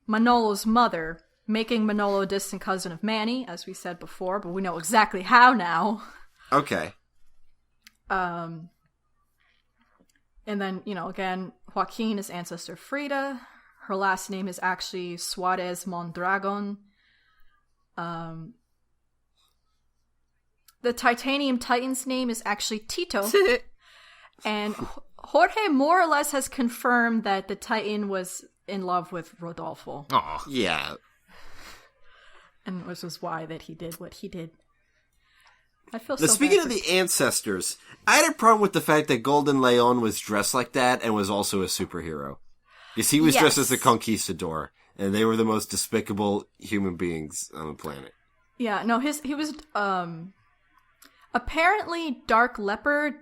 Manolo's mother, making Manolo a distant cousin of Manny, as we said before, but we know exactly how now. Okay. And then, again, Joaquin is ancestor Frida. Her last name is actually Suarez Mondragon. The Titanium Titan's name is actually Tito. And Jorge more or less has confirmed that the Titan was in love with Rodolfo. Aw. Yeah. And this was why that he did what he did. I feel Now, so speaking bad of for- the ancestors, I had a problem with the fact that Golden Leon was dressed like that and was also a superhero. Because he was dressed as a Yes. conquistador, and they were the most despicable human beings on the planet. Yeah, no, he was, apparently Dark Leopard,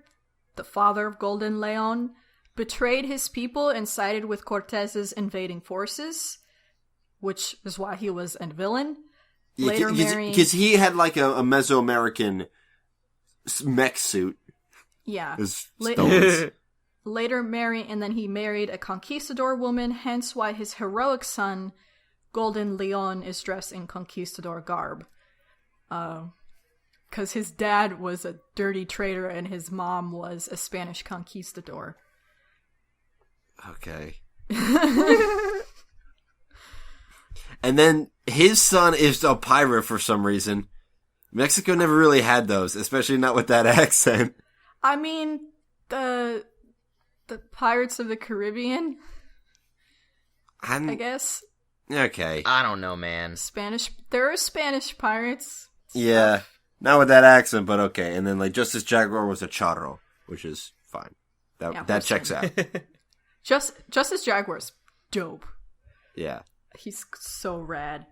the father of Golden Leon, betrayed his people and sided with Cortez's invading forces, which is why he was a villain. Later marrying... Because he had like a Mesoamerican mech suit. Yeah. Stones. Later marrying, and then he married a conquistador woman, hence why his heroic son, Golden Leon, is dressed in conquistador garb. Because his dad was a dirty trader and his mom was a Spanish conquistador. Okay. And then his son is a pirate for some reason. Mexico never really had those, especially not with that accent. I mean, the Pirates of the Caribbean, I guess. Okay. I don't know, man. There are Spanish pirates. Yeah. Not with that accent, but okay. And then, like, Justice Jaguar was a charro, which is fine. That checks out. Justice Jaguar's dope. Yeah. He's so rad.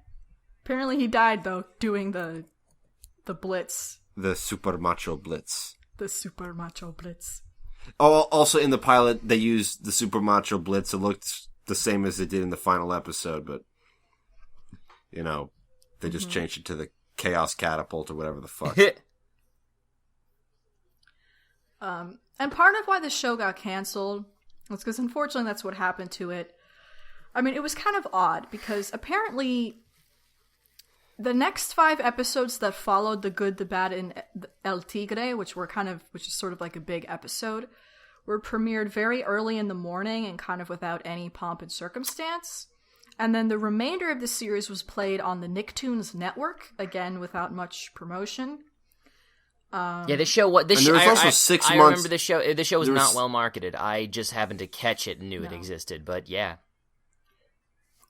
Apparently he died, though, doing the Blitz. The Super Macho Blitz. The Super Macho Blitz. Oh, also in the pilot, they used the Super Macho Blitz. It looked the same as it did in the final episode, but, you know, they just changed it to the Chaos Catapult or whatever the fuck. And part of why the show got canceled was because, unfortunately, that's what happened to it. I mean, it was kind of odd, because apparently the next 5 episodes that followed The Good, the Bad, and El Tigre, which is sort of like a big episode, were premiered very early in the morning and kind of without any pomp and circumstance. And then the remainder of the series was played on the Nicktoons network, again without much promotion. Yeah, the show. What this? And there was also 6 months. I remember the show. The show was not well marketed. I just happened to catch it and knew it existed. But yeah.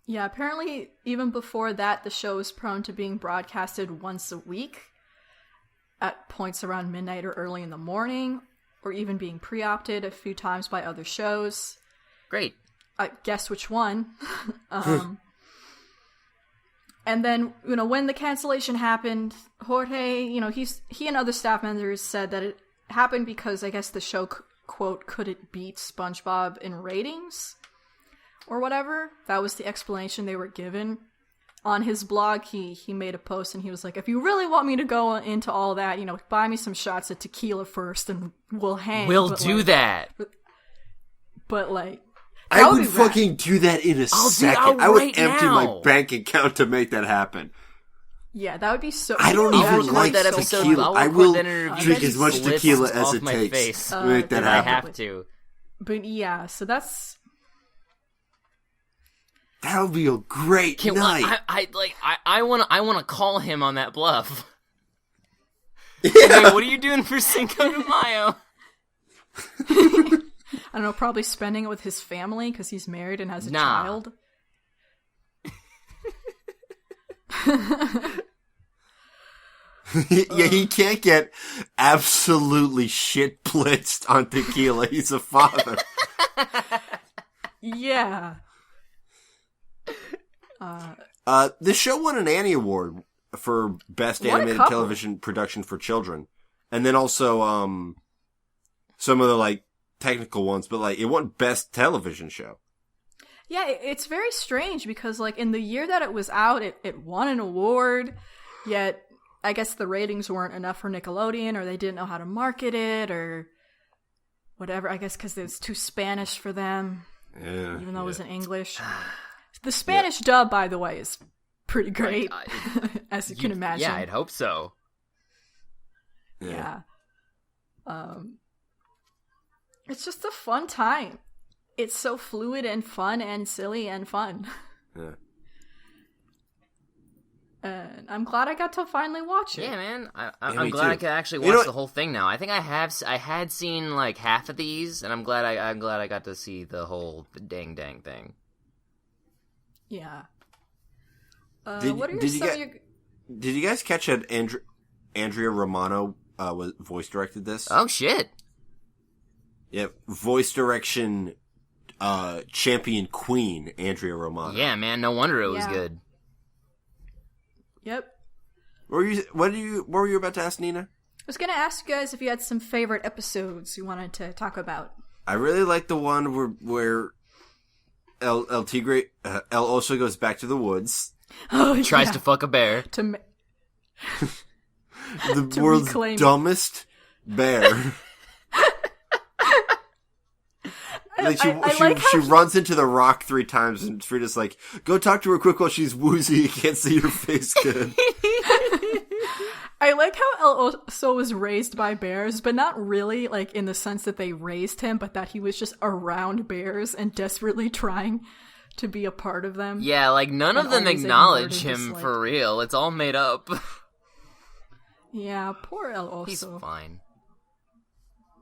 Yeah, apparently even before that, the show was prone to being broadcasted once a week at points around midnight or early in the morning, or even being pre-opted a few times by other shows. Great. Guess which one. And then, when the cancellation happened, Jorge, he and other staff members said that it happened because I guess the show, quote, couldn't beat SpongeBob in ratings or whatever. That was the explanation they were given. On his blog, he made a post and he was like, if you really want me to go into all that, buy me some shots of tequila first and we'll hang. We'll do that. But like, I would fucking do that in a second. I would empty my bank account to make that happen. Yeah, that would be so... I don't even like that tequila. I will drink as much tequila as it takes to make that happen. I have to. But yeah, so that's... That would be a great night. I want to call him on that bluff. Hey, what are you doing for Cinco de Mayo? I don't know, probably spending it with his family because he's married and has a child. Yeah, he can't get absolutely shit blitzed on tequila. He's a father. Yeah. This show won an Annie Award for Best Animated Television Production for Children. And then also, some of the, technical ones, but, it won Best Television Show. Yeah, it's very strange because, in the year that it was out, it won an award, yet I guess the ratings weren't enough for Nickelodeon, or they didn't know how to market it, or whatever. I guess because it was too Spanish for them, even though it was in English. The Spanish dub, by the way, is pretty great, as you can imagine. Yeah, I'd hope so. Yeah. It's just a fun time. It's so fluid and fun and silly and fun. Yeah. And I'm glad I got to finally watch it. Yeah, man. I'm glad I could actually watch the whole thing now. I think I had seen half of these, and I'm glad I got to see the whole dang thing. Yeah. Did you guys catch that Andrea Romano voice directed this? Oh shit. Yeah, voice direction champion queen Andrea Romano. Yeah, man, no wonder it was good. Yep. What were you about to ask, Nina? I was going to ask you guys if you had some favorite episodes you wanted to talk about. I really like the one where El Tigre El Oso goes back to the woods. Tries to fuck a bear. The world's dumbest bear. She runs into the rock 3 times, and Frida's like, "Go talk to her quick while she's woozy. You can't see your face good." I like how El Oso was raised by bears, but not really, like, in the sense that they raised him, but that he was just around bears and desperately trying to be a part of them. Yeah, like, none of them acknowledge him for real. It's all made up. Yeah, poor El Oso. He's fine.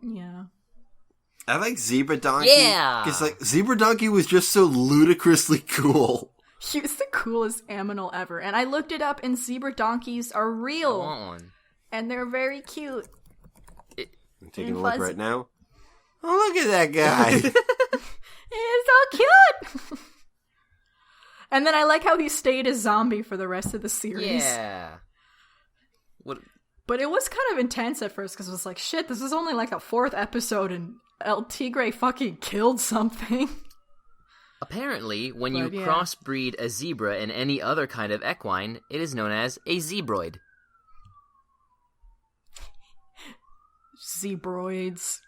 Yeah. I like Zebra Donkey. Yeah! Because, like, Zebra Donkey was just so ludicrously cool. He was the coolest animal ever. And I looked it up, and zebra donkeys are real. I want one. And they're very cute. I'm taking a look right now. Oh, look at that guy. He's so cute! And then I like how he stayed a zombie for the rest of the series. Yeah. What? But it was kind of intense at first, because it was like, shit, this is only like a 4th episode, and El Tigre fucking killed something. Apparently, when you crossbreed a zebra and any other kind of equine, it is known as a zebroid. Zebroids.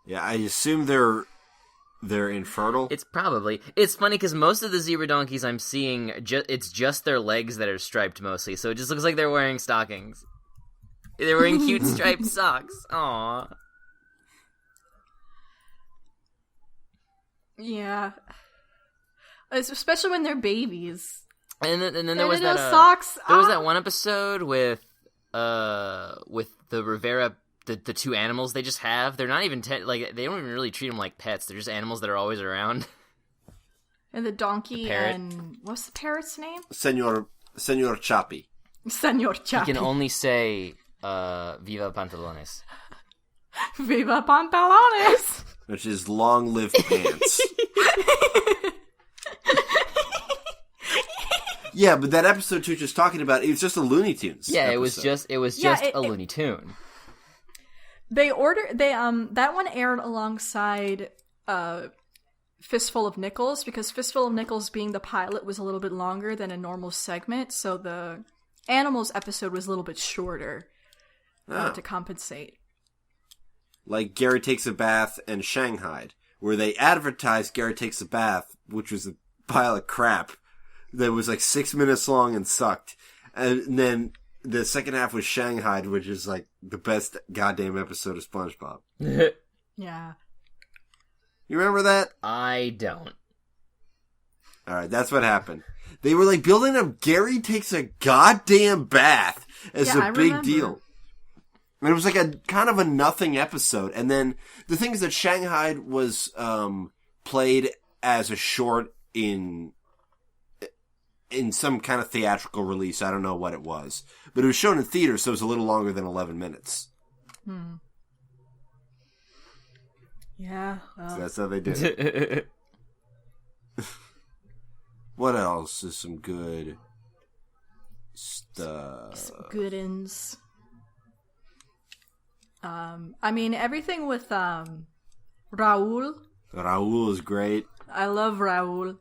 Yeah, I assume they're infertile. It's funny because most of the zebra donkeys I'm seeing, it's just their legs that are striped mostly, so it just looks like they're wearing stockings. They're wearing cute striped socks. Aww. Yeah. Especially when they're babies. And then there was that socks. There was that one episode with the Rivera, the 2 animals they just have. They're not even they don't even really treat them like pets. They're just animals that are always around. And the donkey and what's the parrot's name? Senor Chapi. Senor Chapi. He can only say Viva Pantalones. Viva Pantalones. Which is long live pants. Yeah, but that episode too, just talking about, it was just a Looney Tunes. Yeah, episode. it was just a Looney Tune. That one aired alongside Fistful of Nickels, because Fistful of Nickels being the pilot was a little bit longer than a normal segment, so the Animals episode was a little bit shorter to compensate. Like Gary Takes a Bath and Shanghai, where they advertised Gary Takes a Bath, which was a pile of crap that was like 6 minutes long and sucked. And then the second half was Shanghai, which is like the best goddamn episode of SpongeBob. Yeah. You remember that? I don't. Alright, that's what happened. They were like building up Gary Takes a Goddamn Bath as a big deal. And it was like a kind of a nothing episode. And then the thing is that Shanghai was played as a short in some kind of theatrical release. I don't know what it was. But it was shown in theaters, so it was a little longer than 11 minutes. Yeah. Well. So that's how they did it. What else is some good stuff? Some good ins. I mean, everything with Raul. Raul is great. I love Raul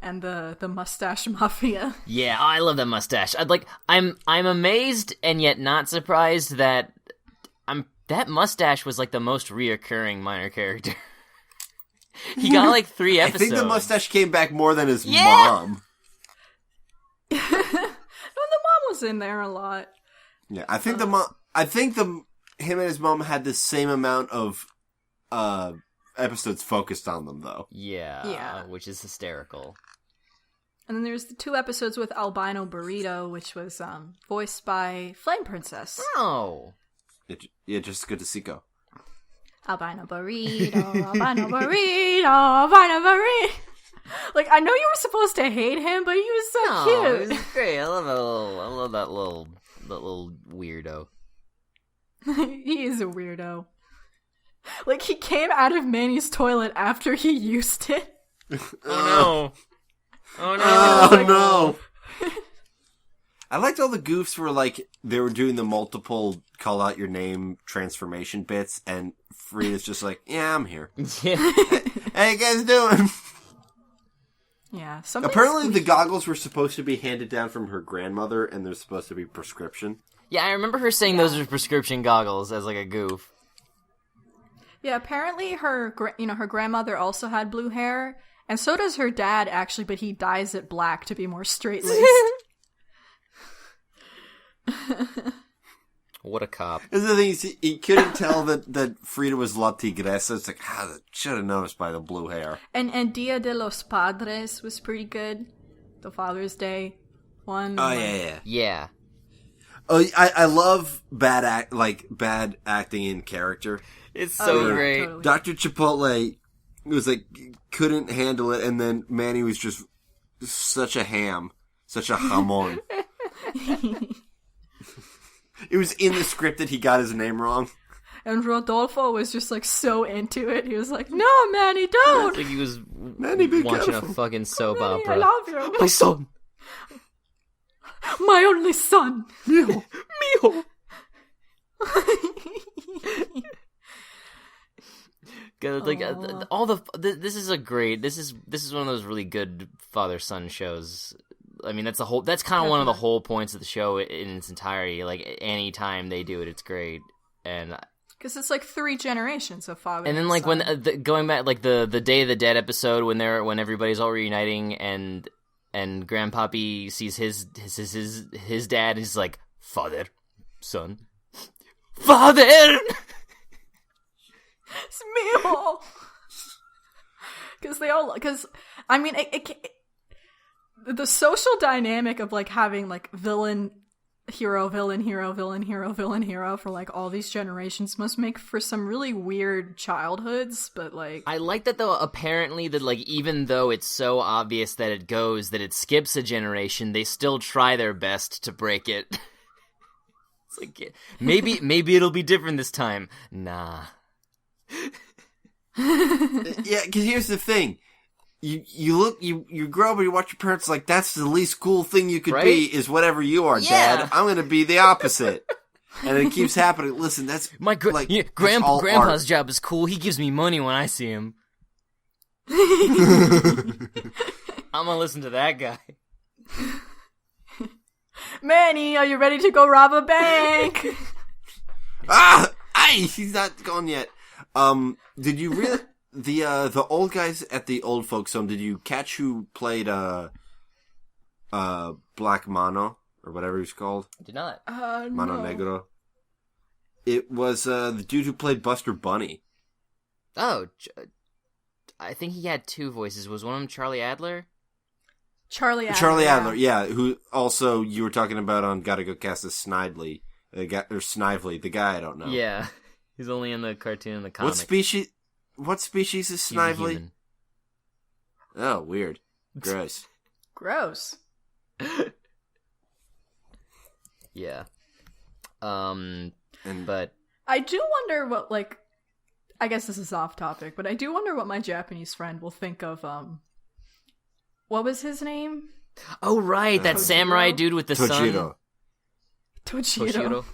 and the mustache mafia. Yeah, I love that mustache. I'm amazed and yet not surprised that that mustache was like the most reoccurring minor character. He got like 3 episodes. I think the mustache came back more than his mom. No, the mom was in there a lot. Yeah, I think him and his mom had the same amount of episodes focused on them, though. Yeah, which is hysterical. And then there's the 2 episodes with Albino Burrito, which was voiced by Flame Princess. Oh. Yeah, just good to see go. Albino Burrito, Albino Burrito, Albino Burrito. Like, I know you were supposed to hate him, but he was so cute. He was great. I love that little weirdo. He is a weirdo. Like, he came out of Manny's toilet after he used it. Oh no. Oh no. I liked all the goofs where, like, they were doing the multiple call out your name transformation bits, and Frida's just like, yeah, I'm here. Yeah. How you guys doing? Yeah. Apparently the goggles were supposed to be handed down from her grandmother, and they're supposed to be prescription. Yeah, I remember her saying those are prescription goggles as like a goof. Yeah, apparently her grandmother also had blue hair, and so does her dad actually, but he dyes it black to be more straight-laced. What a cop. The thing is, he couldn't tell that Frida was La Tigresa. It's like, should have noticed by the blue hair. And Dia de los Padres was pretty good. The Father's Day one. Oh, yeah. Yeah. Oh, I love bad acting in character. It's so great. Totally. Dr. Chipotle was like, couldn't handle it, and then Manny was just such a ham. Such a jamon. It was in the script that he got his name wrong. And Rodolfo was just like so into it. He was like, "No, Manny, don't!" It's like he was Manny, be watching careful. a fucking soap Manny, opera. I love you. My son! My only son. Mijo. Mijo! Like this is one of those really good father-son shows. I mean, that's kind of one of the whole points of the show in its entirety. Like, anytime they do it, it's great. And because it's like 3 generations of father. and then like son. when going back, like the Day of the Dead episode when everybody's all reuniting and Grandpappy sees his dad and he's like, father, son, father. It's Mijo. Because I mean, the social dynamic of like having like villain hero for like all these generations must make for some really weird childhoods. But like, I like that though. Apparently, that like even though it's so obvious that it skips a generation, they still try their best to break it. It's like maybe it'll be different this time. Nah. Yeah, because here's the thing. You grow up and you watch your parents like, that's the least cool thing you could be is whatever you are, Yeah. Dad. I'm going to be the opposite. And it keeps happening. Listen, that's Grandpa's job is cool. He gives me money when I see him. I'm gonna listen to that guy. Manny, are you ready to go rob a bank? He's not gone yet. Did you really... The old guys at the old folks home, did you catch who played Black Mano or whatever he's called? Did not. Mano No. Negro. It was the dude who played Buster Bunny. Oh, I think he had 2 voices. Was one of them Charlie Adler? Charlie Adler, yeah. Who also you were talking about on Gotta Go Cast as Snidely, Snively, the guy I don't know. Yeah, he's only in the cartoon and the comic. What species is Snively? Oh, weird. Gross. Yeah. But I do wonder what, like, I guess this is off topic, but I do wonder what my Japanese friend will think of, what was his name? oh right, that Tojiro? samurai dude with the sun. Toshiro.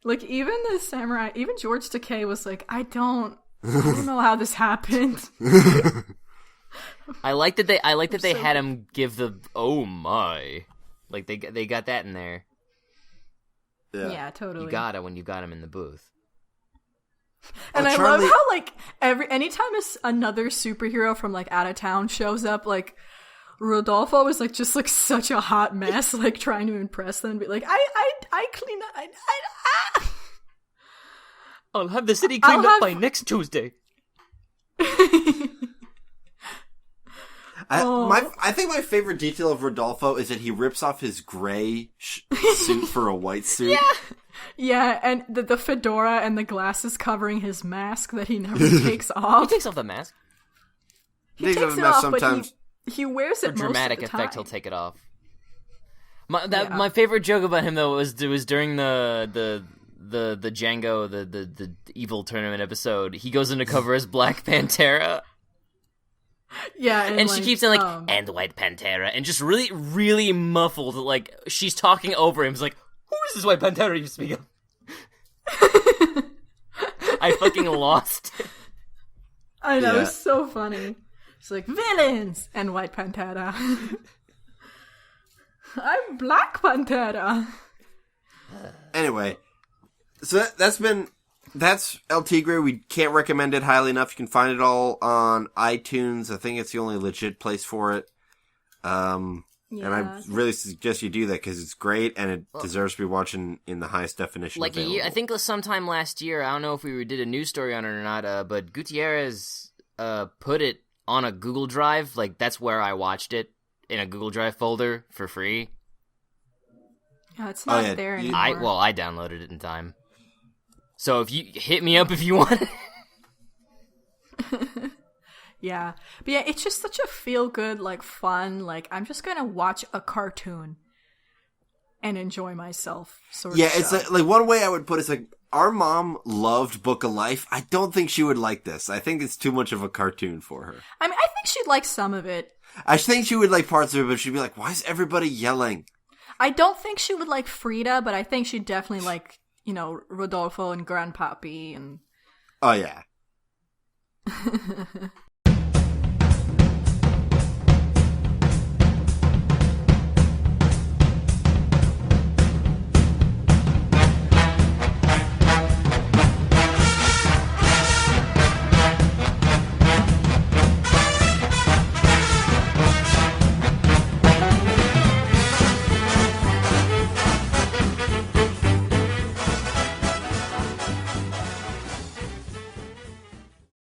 Like, even the samurai, even George Takei was like, I don't know how this happened. I like that they had him give the oh my, like they got that in there. Yeah, totally. You got it when you got him in the booth. And I Charlie... love how, like, anytime another superhero from, like, out of town shows up, like, Rodolfo was, like, just, like, such a hot mess, like, trying to impress them and be like, I clean up, I'll have the city cleaned up by next Tuesday. I think my favorite detail of Rodolfo is that he rips off his gray suit for a white suit. Yeah, and the fedora and the glasses covering his mask that he never takes off. He takes off the mask. He takes it off, sometimes. but he wears it For dramatic most of the effect, time. he'll take it off. My favorite joke about him though was during the Django the evil tournament episode. He goes undercover as Black Pantera. Yeah, and she keeps saying like and White Pantera and just really really muffled, like she's talking over him. He's like, who is this White Pantera you speak of? I fucking lost it. I know, it's so funny. It's like, villains! And White Pantera. I'm Black Pantera. Anyway, so that's El Tigre. We can't recommend it highly enough. You can find it all on iTunes. I think it's the only legit place for it. And I really suggest you do that because it's great and it deserves to be watching in the highest definition. Like available. I think sometime last year, I don't know if we did a news story on it or not, but Gutierrez put it on a Google Drive. Like, that's where I watched it, in a Google Drive folder for free. Yeah, it's not there anymore. I downloaded it in time. So if you hit me up if you want it. Yeah. But yeah, it's just such a feel-good, like, fun, like, I'm just gonna watch a cartoon and enjoy myself sort of it's like one way I would put it is like, our mom loved Book of Life. I don't think she would like this. I think it's too much of a cartoon for her. I mean, I think she'd like some of it. I think she would like parts of it, but she'd be like, why is everybody yelling? I don't think she would like Frida, but I think she'd definitely like, you know, Rodolfo and Grandpappy and... Oh, yeah.